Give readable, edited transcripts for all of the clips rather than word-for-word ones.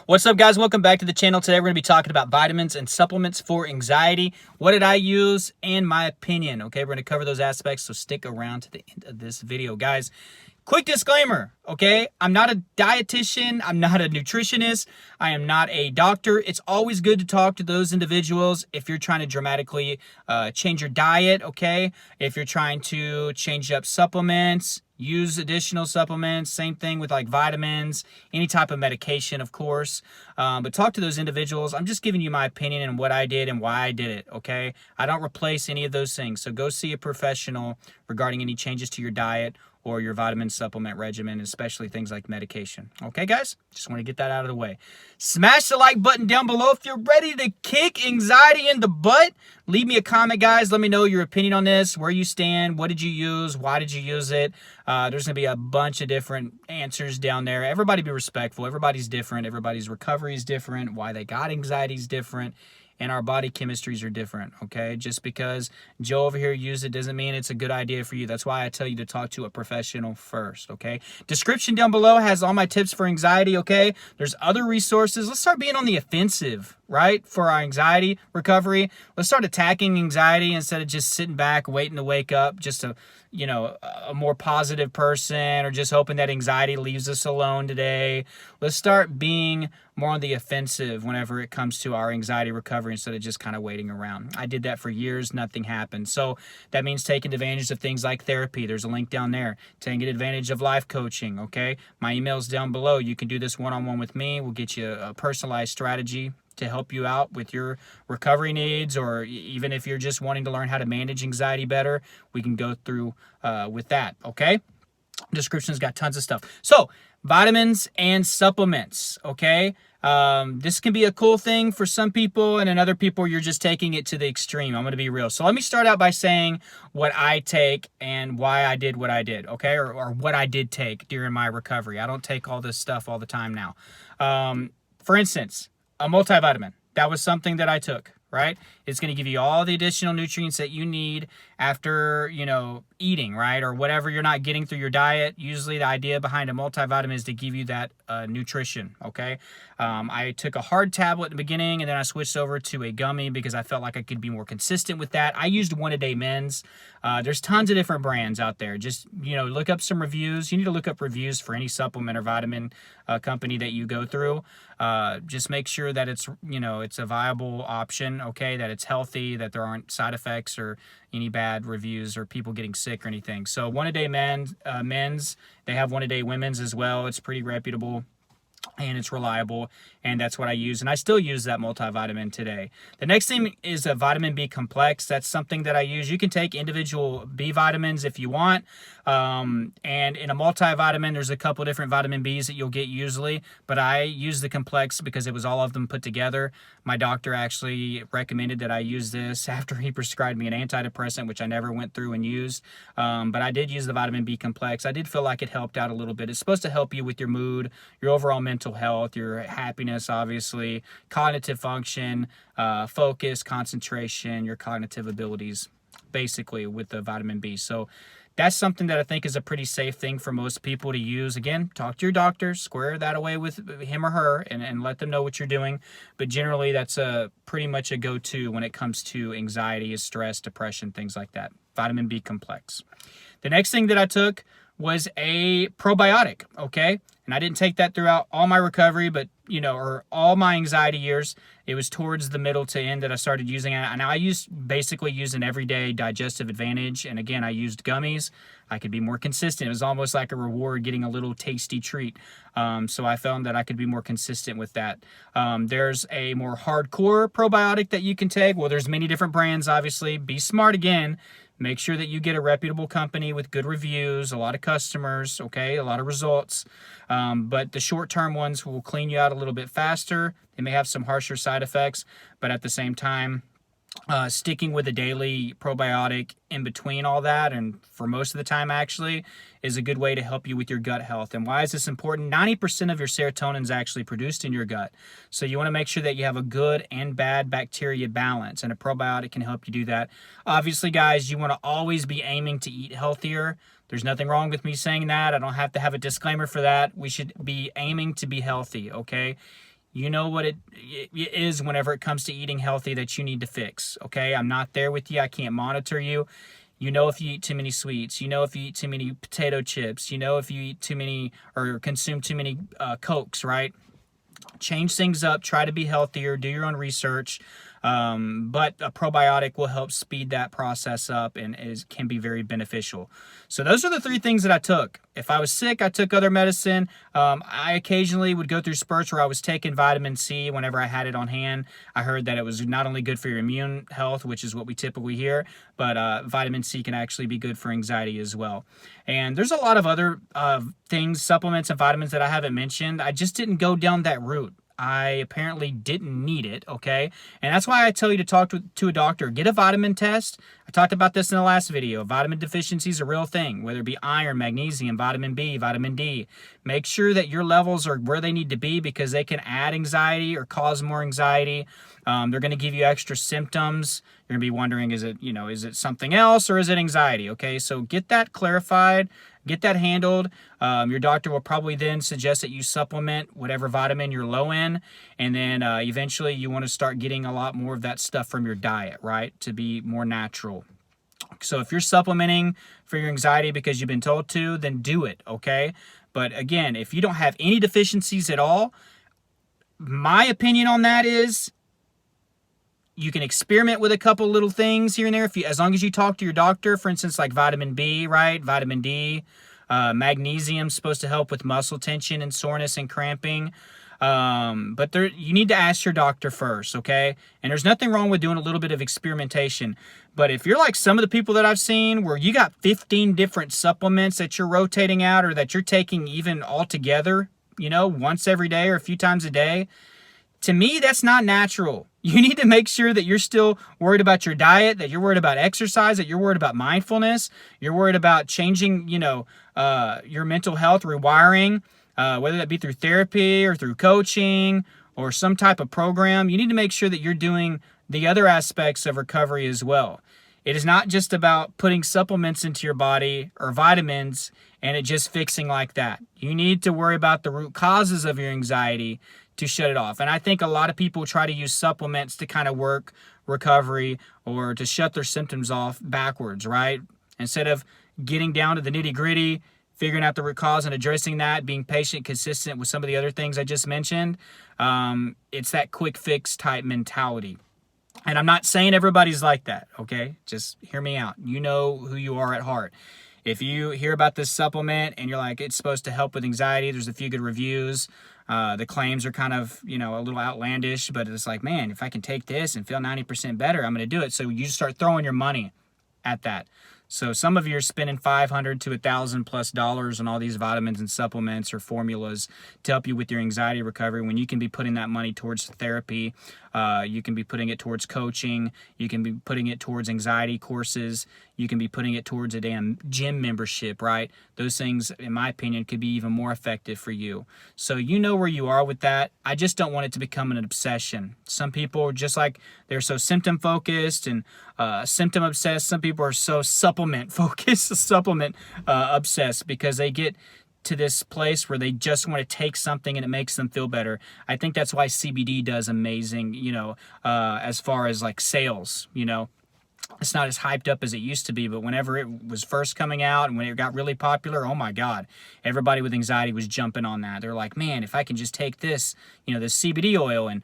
What's up, guys? Welcome back to the channel. Today we're going to be talking about vitamins and supplements for anxiety. What did I use and my opinion? Okay, we're going to cover those aspects, so stick around to the end of this video. Guys, quick disclaimer, okay? I'm not a dietitian. I'm not a nutritionist. I am not a doctor. It's always good to talk to those individuals if you're trying to dramatically change your diet, okay? If you're trying to change up supplements, use additional supplements, same thing with like vitamins, any type of medication, of course. But talk to those individuals. I'm just giving you my opinion and what I did and why I did it, okay? I don't replace any of those things. So go see a professional regarding any changes to your diet or your vitamin supplement regimen, especially things like medication. Okay, guys? Just want to get that out of the way. Smash the like button down below if you're ready to kick anxiety in the butt. Leave me a comment, guys. Let me know your opinion on this, where you stand, what did you use, why did you use it. There's going to be a bunch of different answers down there. Everybody be respectful. Everybody's different. Everybody's recovery is different. Why they got anxiety is different. And our body chemistries are different, okay? Just because Joe over here used it doesn't mean it's a good idea for you. That's why I tell you to talk to a professional first, okay? Description down below has all my tips for anxiety, okay? There's other resources. Let's start being on the offensive, right? For our anxiety recovery. Let's start attacking anxiety instead of just sitting back, waiting to wake up, just a more positive person, or just hoping that anxiety leaves us alone today. Let's start being more on the offensive whenever it comes to our anxiety recovery instead of just kind of waiting around. I did that for years, nothing happened. So that means taking advantage of things like therapy. There's a link down there. Taking advantage of life coaching, okay? My email's down below. You can do this one-on-one with me. We'll get you a personalized strategy to help you out with your recovery needs, or even if you're just wanting to learn how to manage anxiety better, we can go through with that, okay? Description's got tons of stuff. So, vitamins and supplements, okay? This can be a cool thing for some people, and in other people, you're just taking it to the extreme. I'm going to be real. So let me start out by saying what I take and why I did what I did, okay? Or what I did take during my recovery. I don't take all this stuff all the time now. For instance, a multivitamin. That was something that I took, right? It's going to give you all the additional nutrients that you need after, eating, right? Or whatever you're not getting through your diet. Usually the idea behind a multivitamin is to give you that nutrition, okay? I took a hard tablet in the beginning, and then I switched over to a gummy because I felt like I could be more consistent with that. I used one-a-day men's. There's tons of different brands out there. Just, look up some reviews. You need to look up reviews for any supplement or vitamin company that you go through. Just make sure that it's, it's a viable option, okay? That it's healthy, that there aren't side effects or any bad reviews or people getting sick or anything. So one-a-day men's, they have one-a-day women's as well. It's pretty reputable and it's reliable, and that's what I use, and I still use that multivitamin today. The next thing is a vitamin B complex. That's something that I use. You can take individual B vitamins if you want, and in a multivitamin, there's a couple different vitamin Bs that you'll get usually, but I use the complex because it was all of them put together. My doctor actually recommended that I use this after he prescribed me an antidepressant, which I never went through and used, but I did use the vitamin B complex. I did feel like it helped out a little bit. It's supposed to help you with your mood, your overall mental health, your happiness, obviously, cognitive function, focus, concentration, your cognitive abilities, basically, with the vitamin B. So that's something that I think is a pretty safe thing for most people to use. Again, talk to your doctor, square that away with him or her, and let them know what you're doing. But generally, that's pretty much a go-to when it comes to anxiety, stress, depression, things like that. Vitamin B complex. The next thing that I took was a probiotic, okay? And I didn't take that throughout all my recovery, but, or all my anxiety years. It was towards the middle to end that I started using it. And I basically used an everyday digestive advantage. And again, I used gummies. I could be more consistent. It was almost like a reward, getting a little tasty treat. So I found that I could be more consistent with that. There's a more hardcore probiotic that you can take. Well, there's many different brands, obviously. Be smart again. Make sure that you get a reputable company with good reviews, a lot of customers, okay, a lot of results. But the short-term ones will clean you out a little bit faster. They may have some harsher side effects, but at the same time, sticking with a daily probiotic in between all that, and for most of the time actually, is a good way to help you with your gut health. And why is this important? 90% of your serotonin is actually produced in your gut. So you want to make sure that you have a good and bad bacteria balance, and a probiotic can help you do that. Obviously, guys, you want to always be aiming to eat healthier. There's nothing wrong with me saying that. I don't have to have a disclaimer for that. We should be aiming to be healthy, okay? You know what it is whenever it comes to eating healthy that you need to fix, okay? I'm not there with you. I can't monitor you. You know if you eat too many sweets. You know if you eat too many potato chips. You know if you eat too many or consume too many Cokes, right? Change things up. Try to be healthier. Do your own research. But a probiotic will help speed that process up and can be very beneficial. So those are the 3 things that I took. If I was sick, I took other medicine. I occasionally would go through spurts where I was taking vitamin C whenever I had it on hand. I heard that it was not only good for your immune health, which is what we typically hear, but vitamin C can actually be good for anxiety as well. And there's a lot of other things, supplements and vitamins that I haven't mentioned. I just didn't go down that route. I apparently didn't need it, okay? And that's why I tell you to talk to a doctor. Get a vitamin test. I talked about this in the last video. Vitamin deficiency is a real thing, whether it be iron, magnesium, vitamin B, vitamin D. Make sure that your levels are where they need to be because they can add anxiety or cause more anxiety. They're going to give you extra symptoms. You're going to be wondering, is it something else or is it anxiety? Okay, so get that clarified. Get that handled. Your doctor will probably then suggest that you supplement whatever vitamin you're low in. And then eventually you want to start getting a lot more of that stuff from your diet, right? To be more natural. So if you're supplementing for your anxiety because you've been told to, then do it, okay? But again, if you don't have any deficiencies at all, my opinion on that is you can experiment with a couple little things here and there as long as you talk to your doctor. For instance, like vitamin B, right? Vitamin D, magnesium is supposed to help with muscle tension and soreness and cramping. But you need to ask your doctor first, okay? And there's nothing wrong with doing a little bit of experimentation. But if you're like some of the people that I've seen where you got 15 different supplements that you're rotating out or that you're taking even all together, once every day or a few times a day, to me, that's not natural. You need to make sure that you're still worried about your diet, that you're worried about exercise, that you're worried about mindfulness, you're worried about changing, your mental health, rewiring, whether that be through therapy or through coaching or some type of program. You need to make sure that you're doing the other aspects of recovery as well. It is not just about putting supplements into your body or vitamins and it just fixing like that. You need to worry about the root causes of your anxiety to shut it off. And I think a lot of people try to use supplements to kind of work recovery or to shut their symptoms off backwards, right? Instead of getting down to the nitty gritty, figuring out the root cause and addressing that, being patient, consistent with some of the other things I just mentioned, it's that quick fix type mentality. And I'm not saying everybody's like that, okay? Just hear me out. You know who you are at heart. If you hear about this supplement and you're like, it's supposed to help with anxiety, there's a few good reviews. The claims are kind of, a little outlandish, but it's like, man, if I can take this and feel 90% better, I'm going to do it. So you start throwing your money at that. So some of you are spending $500 to $1,000+ on all these vitamins and supplements or formulas to help you with your anxiety recovery when you can be putting that money towards therapy. You can be putting it towards coaching. You can be putting it towards anxiety courses. You can be putting it towards a damn gym membership, right? Those things, in my opinion, could be even more effective for you. So you know where you are with that. I just don't want it to become an obsession. Some people are just like, they're so symptom focused and symptom obsessed. Some people are so supplement focused, supplement obsessed because they get to this place where they just want to take something and it makes them feel better. I think that's why CBD does amazing, as far as like sales, It's not as hyped up as it used to be, but whenever it was first coming out and when it got really popular, oh my God, everybody with anxiety was jumping on that. They're like, man, if I can just take this, this CBD oil and,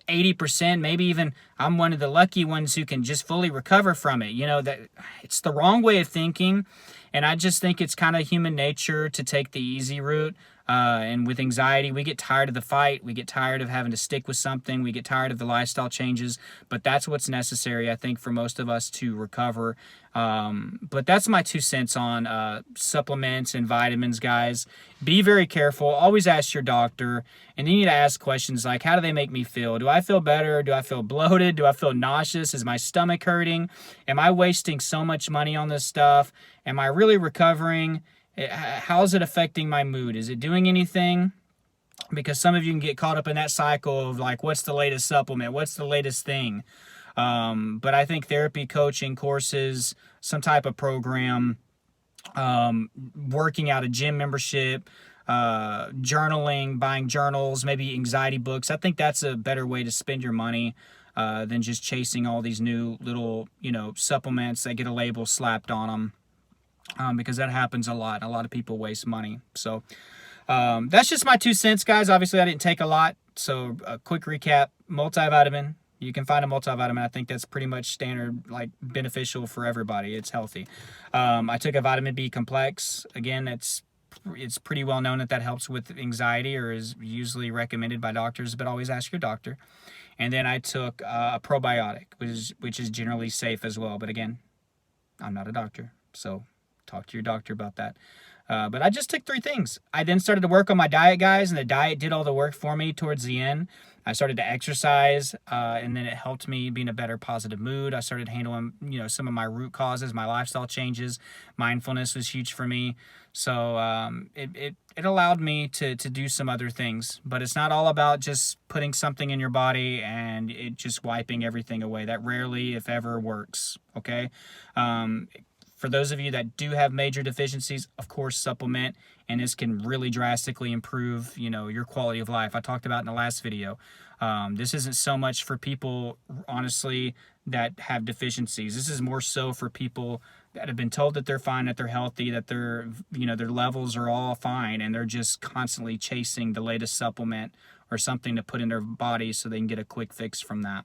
80%, maybe even I'm one of the lucky ones who can just fully recover from it. That it's the wrong way of thinking. And I just think it's kind of human nature to take the easy route. And with anxiety, we get tired of the fight. We get tired of having to stick with something. We get tired of the lifestyle changes. But that's what's necessary, I think, for most of us to recover. But that's my 2 cents on supplements and vitamins, guys. Be very careful. Always ask your doctor. And you need to ask questions like, how do they make me feel? Do I feel better? Do I feel bloated? Do I feel nauseous? Is my stomach hurting? Am I wasting so much money on this stuff? Am I really recovering? How is it affecting my mood? Is it doing anything? Because some of you can get caught up in that cycle of like, what's the latest supplement? What's the latest thing? But I think therapy, coaching, courses, some type of program, working out a gym membership, journaling, buying journals, maybe anxiety books. I think that's a better way to spend your money than just chasing all these new little, supplements that get a label slapped on them. Because that happens a lot. A lot of people waste money. So that's just my 2 cents, guys. Obviously, I didn't take a lot. So a quick recap, multivitamin. You can find a multivitamin. I think that's pretty much standard, like beneficial for everybody. It's healthy. I took a vitamin B complex. Again, it's pretty well known that helps with anxiety, or is usually recommended by doctors, but always ask your doctor. And then I took a probiotic, which is generally safe as well. But again, I'm not a doctor, so talk to your doctor about that. But I just took 3 things. I then started to work on my diet, guys, and the diet did all the work for me towards the end. I started to exercise, and then it helped me be in a better positive mood. I started handling, some of my root causes, my lifestyle changes. Mindfulness was huge for me. So it allowed me to do some other things. But it's not all about just putting something in your body and it just wiping everything away. That rarely, if ever, works, okay? For those of you that do have major deficiencies, of course, supplement, and this can really drastically improve, your quality of life. I talked about in the last video. This isn't so much for people, honestly, that have deficiencies. This is more so for people that have been told that they're fine, that they're healthy, that their levels are all fine, and they're just constantly chasing the latest supplement or something to put in their body so they can get a quick fix from that.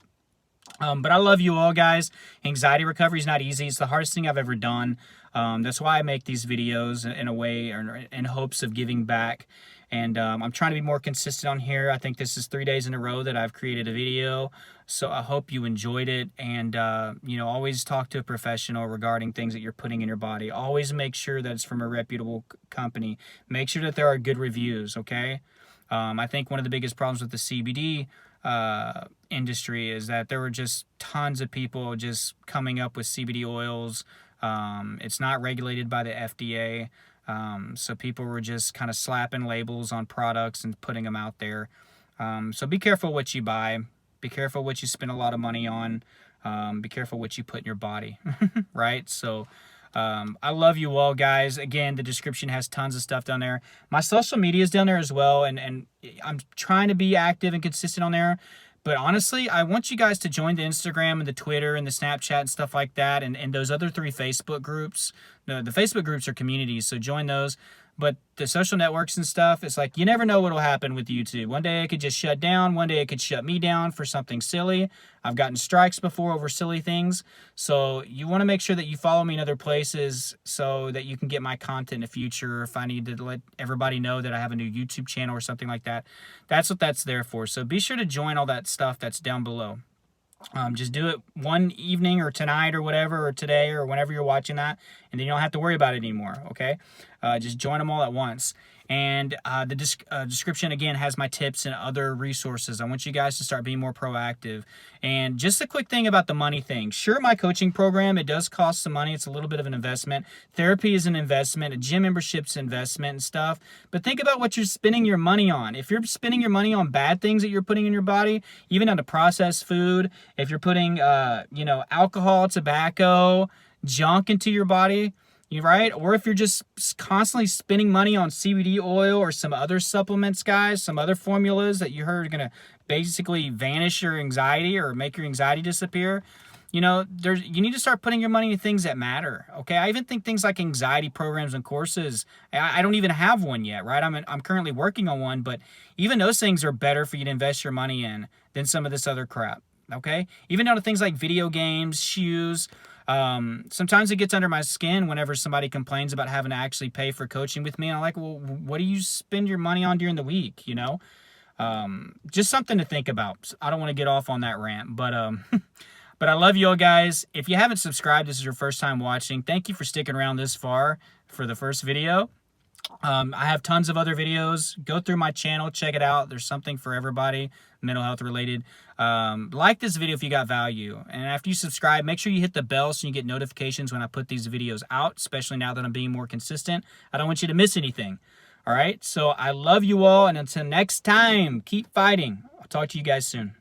But I love you all, guys. Anxiety recovery is not easy. It's the hardest thing I've ever done. That's why I make these videos in a way, or in hopes of giving back. And I'm trying to be more consistent on here. I think this is 3 days in a row that I've created a video. So I hope you enjoyed it. And, always talk to a professional regarding things that you're putting in your body. Always make sure that it's from a reputable company. Make sure that there are good reviews, okay? I think one of the biggest problems with the CBD industry is that there were just tons of people just coming up with CBD oils. It's not regulated by the FDA. So people were just kind of slapping labels on products and putting them out there. So be careful what you buy. Be careful what you spend a lot of money on. Be careful what you put in your body, right? So I love you all, guys. Again, the description has tons of stuff down there. My social media is down there as well, and I'm trying to be active and consistent on there. But honestly, I want you guys to join the Instagram and the Twitter and the Snapchat and stuff like that, and those other 3 Facebook groups. The Facebook groups are communities, so join those. But the social networks and stuff, it's like you never know what will happen with YouTube. One day it could just shut down. One day it could shut me down for something silly. I've gotten strikes before over silly things. So you want to make sure that you follow me in other places so that you can get my content in the future. If I need to let everybody know that I have a new YouTube channel or something like that, that's what that's there for. So be sure to join all that stuff that's down below. Just do it one evening or tonight or whatever, or today or whenever you're watching that, and then you don't have to worry about it anymore, okay? Just join them all at once. And the description, again, has my tips and other resources. I want you guys to start being more proactive. And just a quick thing about the money thing. Sure, my coaching program, it does cost some money. It's a little bit of an investment. Therapy is an investment. A gym membership's an investment and stuff. But think about what you're spending your money on. If you're spending your money on bad things that you're putting in your body, even on the processed food, if you're putting, alcohol, tobacco, junk into your body, right? Or if you're just constantly spending money on CBD oil or some other supplements, guys, some other formulas that you heard are going to basically vanish your anxiety or make your anxiety disappear, you need to start putting your money in things that matter, okay? I even think things like anxiety programs and courses, I don't even have one yet, right? I'm currently working on one, but even those things are better for you to invest your money in than some of this other crap, okay? Even down to things like video games, shoes. Sometimes it gets under my skin whenever somebody complains about having to actually pay for coaching with me. And I'm like, well, what do you spend your money on during the week? Just something to think about. I don't want to get off on that rant, but I love you all, guys. If you haven't subscribed, this is your first time watching. Thank you for sticking around this far for the first video. I have tons of other videos. Go through my channel, check it out. There's something for everybody, mental health related. Like this video if you got value. And after you subscribe, make sure you hit the bell so you get notifications when I put these videos out, especially now that I'm being more consistent. I don't want you to miss anything. All right? So I love you all, and until next time, keep fighting. I'll talk to you guys soon.